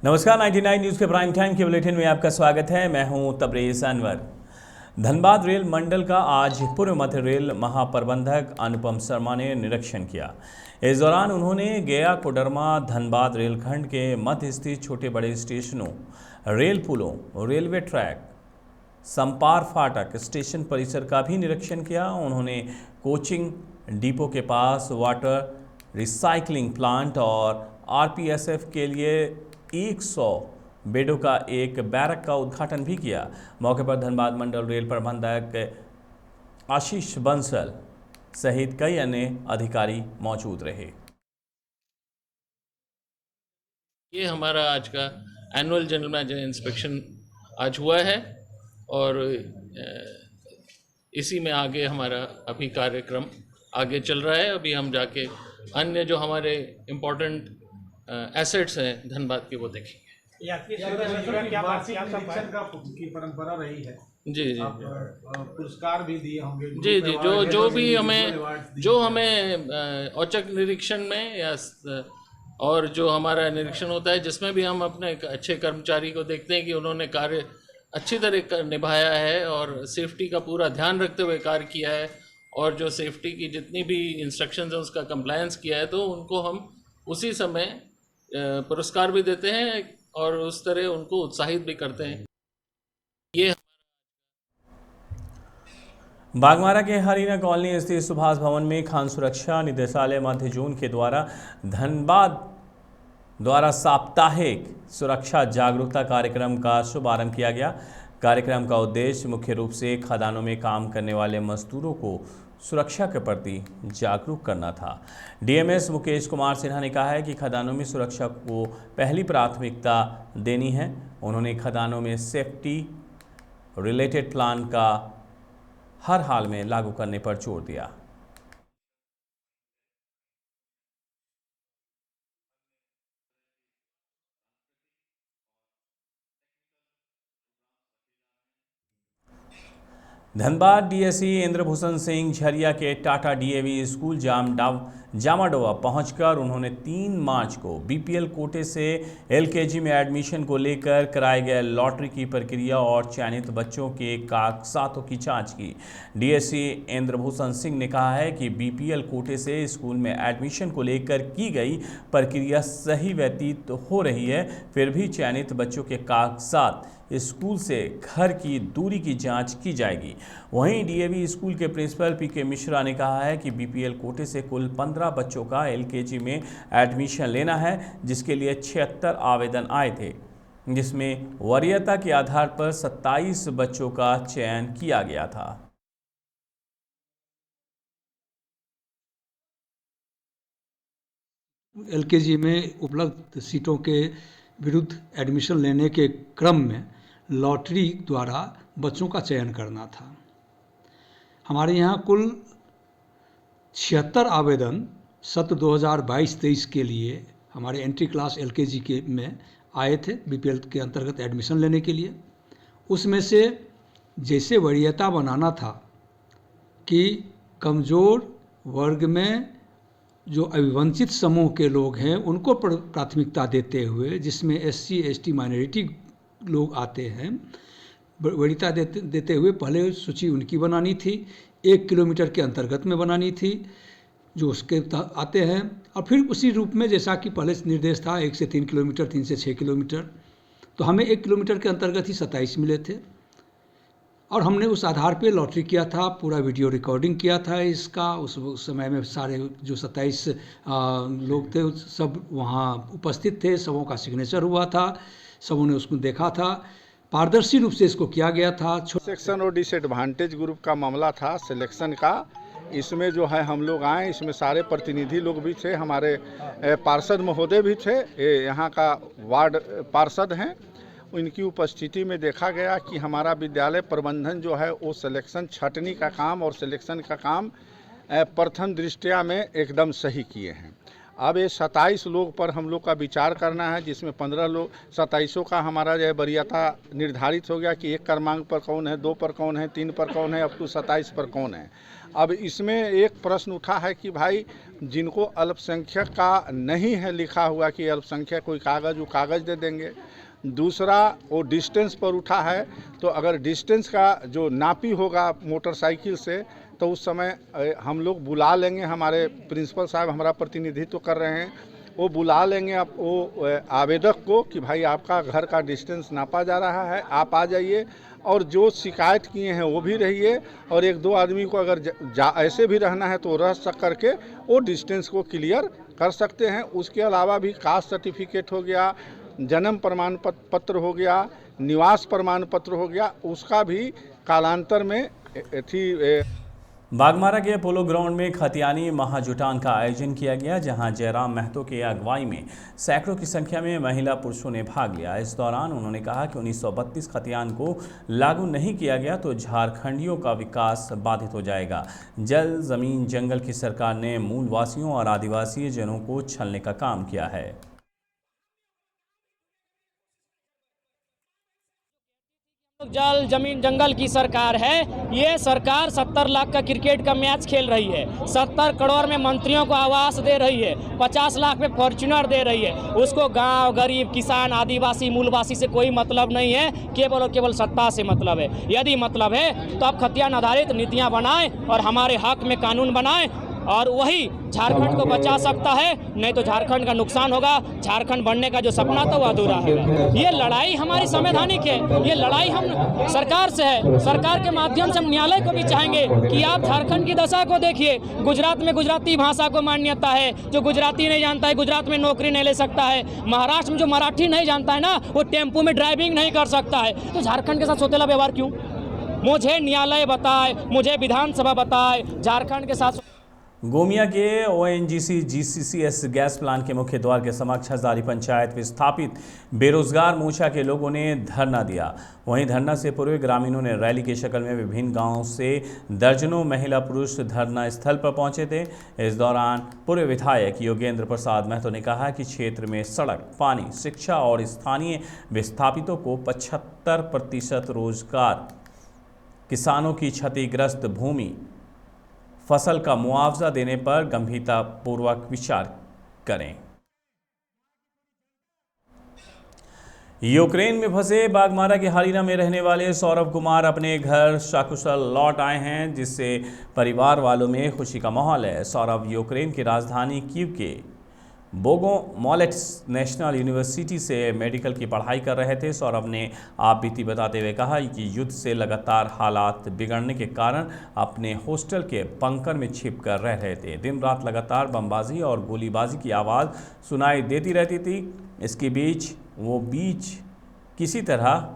नमस्कार, 99 न्यूज़ के prime time के बुलेटिन में आपका स्वागत है। मैं हूं तबरेज़ अनवर। धनबाद रेल मंडल का आज पूर्व मध्य रेल महाप्रबंधक अनुपम शर्मा ने निरीक्षण किया। इस दौरान उन्होंने गया कोडरमा धनबाद रेलखंड के मध्य स्थित छोटे बड़े स्टेशनों, रेल पुलों, रेलवे ट्रैक, संपार फाटक, स्टेशन परिसर का भी निरीक्षण किया। उन्होंने कोचिंग डिपो के पास वाटर रिसाइकलिंग प्लांट और आरपीएसएफ के लिए 100 बेडों का एक बैरक का उद्घाटन भी किया। मौके पर धनबाद मंडल रेल प्रबंधक आशीष बंसल सहित कई अन्य अधिकारी मौजूद रहे। ये हमारा आज का एनुअल जनरल मैनेजर इंस्पेक्शन आज हुआ है और इसी में आगे हमारा अभी कार्यक्रम आगे चल रहा है। अभी हम जाके अन्य जो हमारे इम्पोर्टेंट एसेट्स हैं धनबाद के वो देखेंगे। की परंपरा रही है। जी जी पुरस्कार भी दिए होंगे। जी जी जो हमें औचक निरीक्षण में या और जो हमारा निरीक्षण होता है जिसमें भी हम अपने अच्छे कर्मचारी को देखते हैं कि उन्होंने कार्य अच्छी तरह निभाया है और सेफ्टी का पूरा ध्यान रखते हुए कार्य किया है और जो सेफ्टी की जितनी भी इंस्ट्रक्शंस हैं उसका कंप्लायंस किया है, तो उनको हम उसी समय पुरस्कार भी देते हैं और उस तरह उनको उत्साहित भी करते हैं। ये बागमारा के हरीना कॉलोनी स्थित सुभाष भवन में खान सुरक्षा निदेशालय मध्य जोन के द्वारा धनबाद द्वारा साप्ताहिक सुरक्षा जागरूकता कार्यक्रम का शुभारंभ किया गया। कार्यक्रम का उद्देश्य मुख्य रूप से खदानों में काम करने वाले मजदूरों को सुरक्षा के प्रति जागरूक करना था। डीएमएस मुकेश कुमार सिन्हा ने कहा है कि खदानों में सुरक्षा को पहली प्राथमिकता देनी है। उन्होंने खदानों में सेफ्टी रिलेटेड प्लान का हर हाल में लागू करने पर जोर दिया। धनबाद डीएसई इंद्रभूषण सिंह झरिया के टाटा डीएवी स्कूल जामाडोवा पहुंचकर उन्होंने 3 मार्च को बीपीएल कोटे से एलकेजी में एडमिशन को लेकर कराए गए लॉटरी की प्रक्रिया और चयनित बच्चों के कागजातों की जांच की। डीएसई इंद्रभूषण सिंह ने कहा है कि बीपीएल कोटे से स्कूल में एडमिशन को लेकर की गई प्रक्रिया सही व्यतीत हो रही है, फिर भी चयनित बच्चों के कागजात स्कूल से घर की दूरी की जांच की जाएगी। वहीं डीएवी स्कूल के प्रिंसिपल पीके मिश्रा ने कहा है कि बीपीएल कोटे से कुल 15 बच्चों का एलकेजी में एडमिशन लेना है, जिसके लिए 76 आवेदन आए थे, जिसमें वरीयता के आधार पर 27 बच्चों का चयन किया गया था। एलकेजी में उपलब्ध सीटों के विरुद्ध एडमिशन लेने के क्रम में लॉटरी द्वारा बच्चों का चयन करना था। हमारे यहाँ कुल 76 आवेदन सत्र 2022-23 के लिए हमारे एंट्री क्लास एलकेजी के में आए थे बीपीएल के अंतर्गत एडमिशन लेने के लिए। उसमें से जैसे वरीयता बनाना था कि कमज़ोर वर्ग में जो अभिवंचित समूह के लोग हैं उनको प्राथमिकता देते हुए, जिसमें एससी एसटी माइनॉरिटी लोग आते हैं, वरीयता देते हुए पहले सूची उनकी बनानी थी। 1 किलोमीटर के अंतर्गत में बनानी थी जो उसके आते हैं, और फिर उसी रूप में जैसा कि पहले निर्देश था 1 से 3 किलोमीटर, 3 से 6 किलोमीटर, तो हमें 1 किलोमीटर के अंतर्गत ही 27 मिले थे और हमने उस आधार पे लॉटरी किया था। पूरा वीडियो रिकॉर्डिंग किया था इसका। उस समय में सारे जो 27 लोग थे सब वहाँ उपस्थित थे, सबों का सिग्नेचर हुआ था, सबों ने उसको देखा था। पारदर्शी रूप से इसको किया गया था। सेक्शन और डिसएडवांटेज ग्रुप का मामला था सिलेक्शन का। इसमें जो है हम लोग आए, इसमें सारे प्रतिनिधि लोग भी थे, हमारे पार्षद महोदय भी थे, यहाँ का वार्ड पार्षद हैं। उनकी उपस्थिति में देखा गया कि हमारा विद्यालय प्रबंधन जो है वो सिलेक्शन छँटनी का काम और सिलेक्शन का काम प्रथम दृष्टया में एकदम सही किए हैं। अब ये 27 लोग पर हम लोग का विचार करना है, जिसमें 15 लोग 27 का हमारा जो है वरीयता निर्धारित हो गया कि 1 क्रमांक पर कौन है, 2 पर कौन है, 3 पर कौन है, अब तो 27 पर कौन है। अब इसमें एक प्रश्न उठा है कि भाई जिनको अल्पसंख्यक का नहीं है लिखा हुआ कि अल्पसंख्यक कोई कागज़, वो कागज़ दे देंगे। दूसरा वो डिस्टेंस पर उठा है, तो अगर डिस्टेंस का जो नापी होगा मोटरसाइकिल से तो उस समय हम लोग बुला लेंगे, हमारे प्रिंसिपल साहब हमारा प्रतिनिधित्व कर रहे हैं, वो बुला लेंगे आप वो आवेदक को कि भाई आपका घर का डिस्टेंस नापा जा रहा है, आप आ जाइए, और जो शिकायत किए हैं वो भी रहिए, और 1-2 आदमी को अगर ऐसे भी रहना है तो रह सक करके वो डिस्टेंस को क्लियर कर सकते हैं। उसके अलावा भी कास्ट सर्टिफिकेट हो गया, जन्म प्रमाण पत्र हो गया, निवास प्रमाण पत्र हो गया, उसका भी कालांतर में बागमारा के पोलो ग्राउंड में खतियानी महाजुटान का आयोजन किया गया, जहां जयराम महतो के अगुवाई में सैकड़ों की संख्या में महिला पुरुषों ने भाग लिया। इस दौरान उन्होंने कहा कि 1932 खतियान को लागू नहीं किया गया तो झारखंडियों का विकास बाधित हो जाएगा। जल, जमीन, जंगल की सरकार ने मूलवासियों और आदिवासी जनों को छलने का काम किया है। जल, जमीन, जंगल की सरकार है। ये सरकार 70 लाख का क्रिकेट का मैच खेल रही है, 70 करोड़ में मंत्रियों को आवास दे रही है, 50 लाख में फॉर्च्यूनर दे रही है। उसको गांव, गरीब, किसान, आदिवासी, मूलवासी से कोई मतलब नहीं है, केवल और केवल सत्ता से मतलब है। यदि मतलब है तो आप खतियान आधारित नीतियां बनाएं और हमारे हक में कानून बनाएं, और वही झारखंड को बचा सकता है, नहीं तो झारखंड का नुकसान होगा। झारखंड बनने का जो सपना था वो अधूरा है। ये लड़ाई हमारी संवैधानिक है, ये लड़ाई हम सरकार से है। सरकार के माध्यम से हम न्यायालय को भी चाहेंगे कि आप झारखंड की दशा को देखिए। गुजरात में गुजराती भाषा को मान्यता है, जो गुजराती नहीं जानता है गुजरात में नौकरी नहीं ले सकता है। महाराष्ट्र में जो मराठी नहीं जानता है ना, वो टेम्पो में ड्राइविंग नहीं कर सकता है। तो झारखंड के साथ सौतेला व्यवहार क्यों? मुझे न्यायालय बताए, मुझे विधानसभा बताए, झारखंड के साथ। गोमिया के ONGC GCCS गैस प्लांट के मुख्य द्वार के समक्ष हजारी पंचायत विस्थापित बेरोजगार मोर्चा के लोगों ने धरना दिया। वहीं धरना से पूर्व ग्रामीणों ने रैली की शक्ल में विभिन्न गांवों से दर्जनों महिला पुरुष धरना स्थल पर पहुंचे थे। इस दौरान पूर्व विधायक योगेंद्र प्रसाद महतो ने कहा कि क्षेत्र में सड़क, पानी, शिक्षा और स्थानीय विस्थापितों को 75% रोजगार, किसानों की क्षतिग्रस्त भूमि, फसल का मुआवजा देने पर गंभीरतापूर्वक विचार करें। यूक्रेन में फंसे बागमारा के हालिना में रहने वाले सौरभ कुमार अपने घर सकुशल लौट आए हैं, जिससे परिवार वालों में खुशी का माहौल है। सौरभ यूक्रेन की राजधानी कीव के बोगोमोलेट्स नेशनल यूनिवर्सिटी से मेडिकल की पढ़ाई कर रहे थे। सौरभ ने आपबीती बताते हुए कहा कि युद्ध से लगातार हालात बिगड़ने के कारण अपने हॉस्टल के बंकर में छिप कर रह रहे थे। दिन रात लगातार बमबाजी और गोलीबाजी की आवाज़ सुनाई देती रहती थी। इसके बीच वो किसी तरह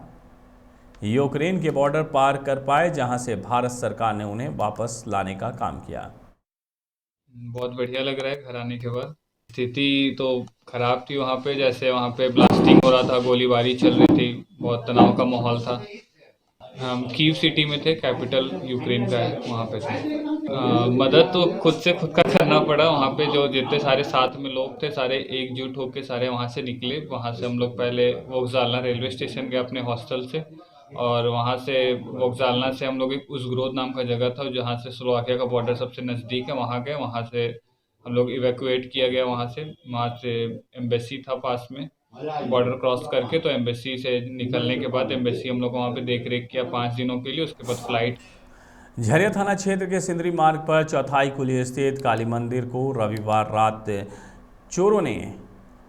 यूक्रेन के बॉर्डर पार कर पाए, जहां से भारत सरकार ने उन्हें वापस लाने का काम किया। बहुत बढ़िया लग रहा है घर आने के बाद। स्थिति तो खराब थी वहाँ पे, जैसे वहाँ पे ब्लास्टिंग हो रहा था, गोलीबारी चल रही थी, बहुत तनाव का माहौल था। हम कीव सिटी में थे, कैपिटल यूक्रेन का है, वहाँ पे थे। मदद तो खुद से खुद का करना पड़ा। वहाँ पे जो जितने सारे साथ में लोग थे, सारे एकजुट होकर सारे वहाँ से निकले। वहाँ से हम लोग पहले वोक्जालना रेलवे स्टेशन गए अपने हॉस्टल से, और वहाँ से वोक्जालना से हम लोग एक उज़ग्रोद नाम का जगह था जहाँ से स्लोवाकिया का बॉर्डर सबसे नज़दीक है, वहाँ गए। वहाँ से हम लोग इवैक्यूएट किया गया। वहाँ से एम्बेसी था पास में, बॉर्डर क्रॉस करके। तो एम्बेसी से निकलने के बाद एम्बेसी हम लोग वहाँ पे देख रेख किया 5 दिनों के लिए। उसके बाद फ्लाइट। झरिया थाना क्षेत्र के सिंदरी मार्ग पर चौथाई कुली स्थित काली मंदिर को रविवार रात चोरों ने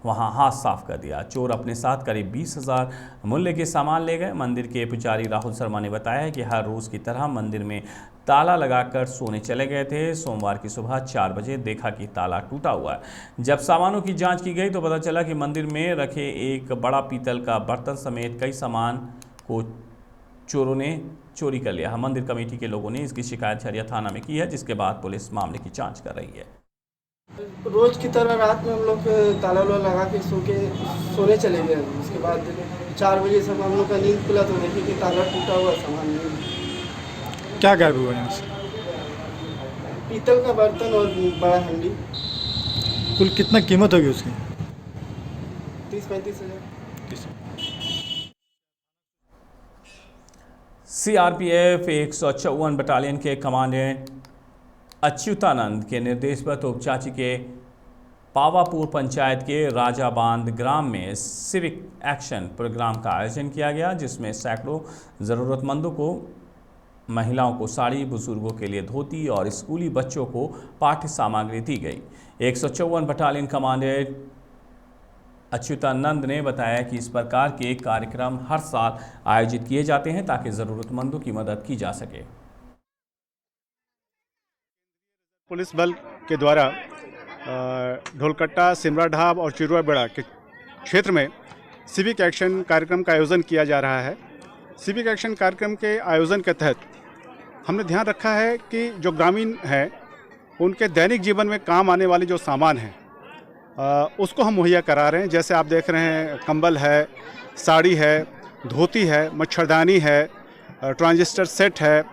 वहां हाथ साफ कर दिया। चोर अपने साथ करीब 20,000 मूल्य के सामान ले गए। मंदिर के पुजारी राहुल शर्मा ने बताया कि हर रोज़ की तरह मंदिर में ताला लगाकर सोने चले गए थे। सोमवार की सुबह 4 बजे देखा कि ताला टूटा हुआ है। जब सामानों की जांच की गई तो पता चला कि मंदिर में रखे एक बड़ा पीतल का बर्तन समेत कई सामान को चोरों ने चोरी कर लिया। मंदिर कमेटी के लोगों ने इसकी शिकायत झरिया थाना में की है, जिसके बाद पुलिस मामले की जाँच कर रही है। रोज की तरह रात में हम लोग ताला लगा के सोने चले गए। उसके बाद 4 बजे से हम लोग का नींद खुला तो देखे कि ताला टूटा हुआ, सामान नहीं। क्या गायब हुआ यहाँ से? पीतल का बर्तन और बड़ा हंडी। कुल कितना कीमत होगी उसकी? 30-35 हज़ार। सीआरपीएफ 154 बटालियन के कमांडेंट अच्युतानंद के निर्देश पर तोपचाची के पावापुर पंचायत के राजाबांध ग्राम में सिविक एक्शन प्रोग्राम का आयोजन किया गया, जिसमें सैकड़ों ज़रूरतमंदों को, महिलाओं को साड़ी, बुजुर्गों के लिए धोती और स्कूली बच्चों को पाठ्य सामग्री दी गई। 154 बटालियन कमांडेंट अच्युतानंद ने बताया कि इस प्रकार के कार्यक्रम हर साल आयोजित किए जाते हैं ताकि ज़रूरतमंदों की मदद की जा सके। पुलिस बल के द्वारा ढोलकट्टा, सिमराढाब और चिरुआबेड़ा के क्षेत्र में सिविक एक्शन कार्यक्रम का आयोजन किया जा रहा है। सिविक एक्शन कार्यक्रम के आयोजन के तहत हमने ध्यान रखा है कि जो ग्रामीण हैं उनके दैनिक जीवन में काम आने वाले जो सामान हैं उसको हम मुहैया करा रहे हैं। जैसे आप देख रहे हैं, कंबल है, साड़ी है, धोती है, मच्छरदानी है, ट्रांजिस्टर सेट है।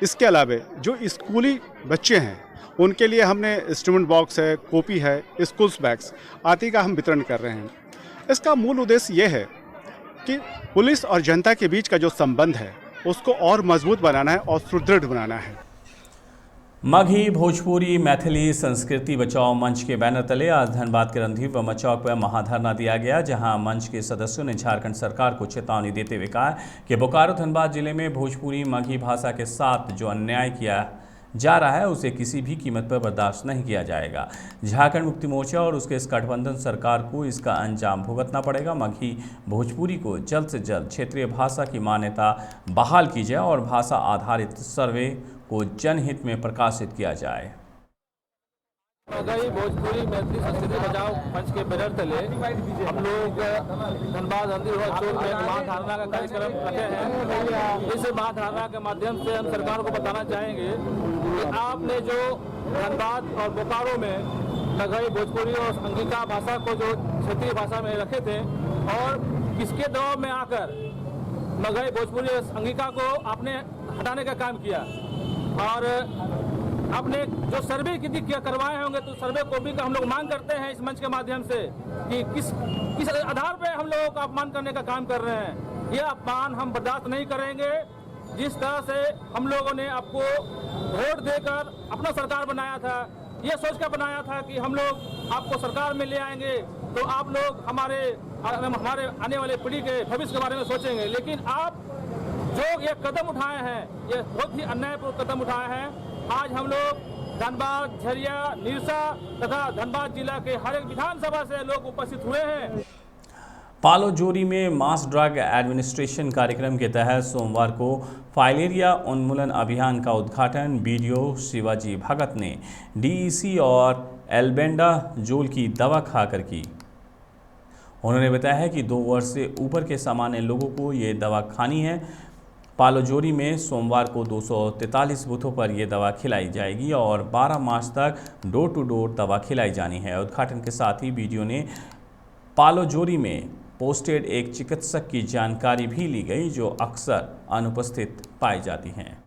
इसके अलावा जो स्कूली बच्चे हैं उनके लिए हमने इंस्ट्रूमेंट बॉक्स है, कॉपी है, स्कूल्स बैग्स आदि का हम वितरण कर रहे हैं। इसका मूल उद्देश्य ये है कि पुलिस और जनता के बीच का जो संबंध है उसको और मजबूत बनाना है और सुदृढ़ बनाना है। मगही भोजपुरी मैथिली संस्कृति बचाओ मंच के बैनर तले आज धनबाद के रणधीर वर्मा चौक पर महाधरना दिया गया, जहां मंच के सदस्यों ने झारखंड सरकार को चेतावनी देते हुए कहा कि बोकारो धनबाद जिले में भोजपुरी मगही भाषा के साथ जो अन्याय किया जा रहा है उसे किसी भी कीमत पर बर्दाश्त नहीं किया जाएगा। झारखंड मुक्ति मोर्चा और उसके इस गठबंधन सरकार को इसका अंजाम भुगतना पड़ेगा। मगही भोजपुरी को जल्द से जल्द क्षेत्रीय भाषा की मान्यता बहाल की जाए और भाषा आधारित सर्वे को जनहित में प्रकाशित किया जाए। मगही भोजपुरी मैथिली संस्कृति बचाओ मंच के बैनर तले हम लोग धनबाद रणधीर वर्मा चौक में महाधरना का कार्यक्रम रखे हैं। इस महाधरना के माध्यम से हम सरकार को बताना चाहेंगे कि आपने जो धनबाद और बोकारो में मगही भोजपुरी और अंगिका भाषा को जो क्षेत्रीय भाषा में रखे थे और किसके दबाव में आकर मगही भोजपुरी और अंगिका को आपने हटाने का काम किया और आपने जो सर्वे यदि करवाए होंगे तो सर्वे कॉपी का हम लोग मांग करते हैं इस मंच के माध्यम से कि किस आधार पे हम लोगों का अपमान करने का काम कर रहे हैं। यह अपमान हम बर्दाश्त नहीं करेंगे। जिस तरह से हम लोगों ने आपको वोट देकर अपना सरकार बनाया था, ये सोच कर बनाया था कि हम लोग आपको सरकार में ले आएंगे तो आप लोग हमारे आने वाले पीढ़ी के भविष्य के बारे में सोचेंगे, लेकिन आप जो ये कदम उठाए हैं ये बहुत ही अन्यायपूर्ण कदम उठाए हैं। आज हम लोग धनबाद, झरिया, निरसा तथा धनबाद जिला के हर एक विधानसभा से लोग उपस्थित हुए हैं। पालोजोरी में मास ड्रग एडमिनिस्ट्रेशन कार्यक्रम के तहत सोमवार को फाइलेरिया उन्मूलन अभियान का उद्घाटन बीडीओ शिवाजी भगत ने डीईसी और एल्बेंडाजोल की दवा खाकर की। उन्होंने बताया कि 2 वर्ष से ऊपर के सामान्य लोगों को ये दवा खानी है। पालोजोरी में सोमवार को 243 बूथों पर यह दवा खिलाई जाएगी और 12 मार्च तक डोर टू डोर दवा खिलाई जानी है। उद्घाटन के साथ ही वीडियो ने पालोजोरी में पोस्टेड एक चिकित्सक की जानकारी भी ली गई जो अक्सर अनुपस्थित पाई जाती हैं।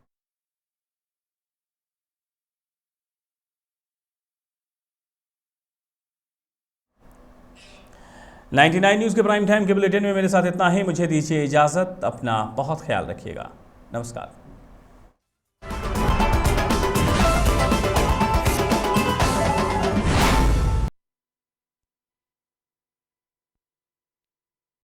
नाइनटी9 न्यूज़ के प्राइम टाइम के बुलेटिन में मेरे साथ इतना ही। मुझे दीजिए इजाज़त। अपना बहुत ख्याल रखिएगा। नमस्कार।